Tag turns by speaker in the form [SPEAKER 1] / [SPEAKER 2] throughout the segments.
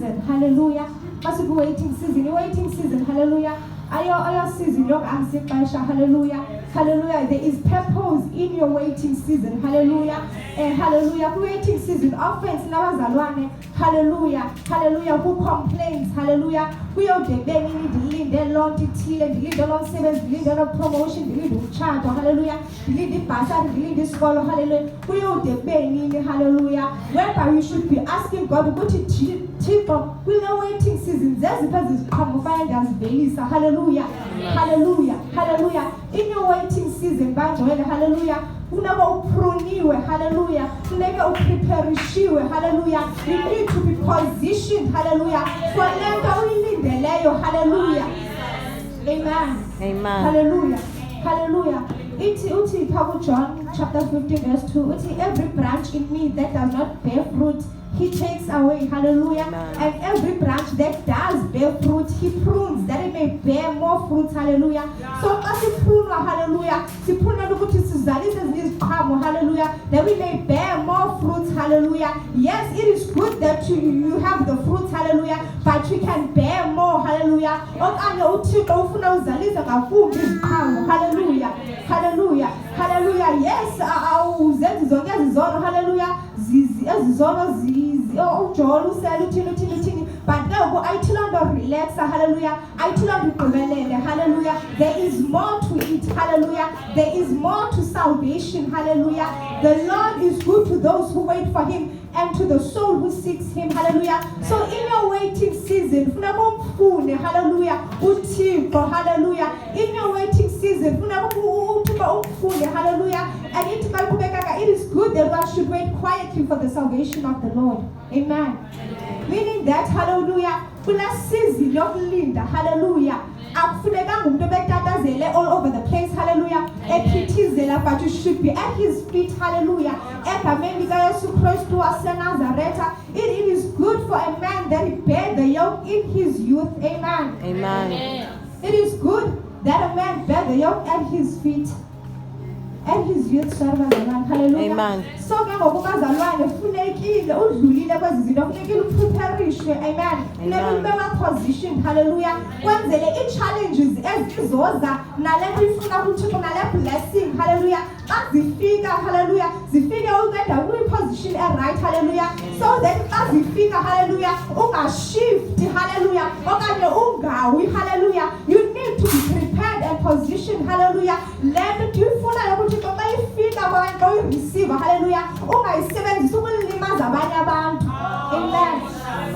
[SPEAKER 1] season, hallelujah. Must be waiting season, hallelujah. Our season, your answer, hallelujah. Hallelujah. There is purpose in your waiting season. Hallelujah. And hallelujah. Waiting season. Offense now hallelujah. Hallelujah. Who complains? Hallelujah. We are the baby, the Lord, the Lord savings, the Lord promotion, the chant. Hallelujah. The pastor, the scholar. Hallelujah. We are the baby. Hallelujah. Whereby you should be asking God to put it cheaper. We are waiting season. There's the person come find us. Hallelujah. Hallelujah. Hallelujah. In your waiting season, hallelujah. Unaba upruniwe, hallelujah. Unaba upreparishiwe, hallelujah. You need to be positioned, hallelujah. For lenda ulindeleyo, hallelujah. Amen.
[SPEAKER 2] Amen.
[SPEAKER 1] Hallelujah. Hallelujah. Uti John chapter 15 verse 2. Uti every branch in me that does not bear fruit, he takes away, hallelujah.
[SPEAKER 2] Amen.
[SPEAKER 1] And every branch that does bear fruit, he prunes that it may bear more fruit, hallelujah. So as he prunes, hallelujah, he prunes hallelujah, that we may bear more fruit, hallelujah. Yes, it is good that you have the fruit, hallelujah, but you can bear more, hallelujah. Hallelujah, hallelujah, hallelujah. Yes, hallelujah. But now I tell relax, hallelujah. I tell hallelujah. There is more to it, hallelujah. There is more to salvation, hallelujah. The Lord is good to those who wait for him and to the soul who seeks him, hallelujah. So in your waiting season, hallelujah, hallelujah. In your waiting season, hallelujah. And it is good that one should wait quietly for the salvation of the Lord. Amen. Meaning that, hallelujah, season of Linda, hallelujah. All over the place, hallelujah. But you should be at his feet, hallelujah. It is good for a man that he bear the yoke in his youth. Amen.
[SPEAKER 2] Amen.
[SPEAKER 1] It is good that a man bear the yoke at his feet. And his youth hallelujah.
[SPEAKER 2] Amen.
[SPEAKER 1] So amen. Never position, hallelujah. When there are challenges, blessing, hallelujah. As the figure, hallelujah. The figure will get a position and right, hallelujah. So that as the figure, hallelujah, shift, hallelujah. Hallelujah. You need to be prepared and positioned, hallelujah. Let me do for receive, hallelujah. Amen.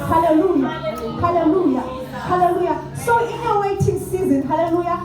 [SPEAKER 1] Hallelujah. Hallelujah. Hallelujah. So in your waiting season, hallelujah,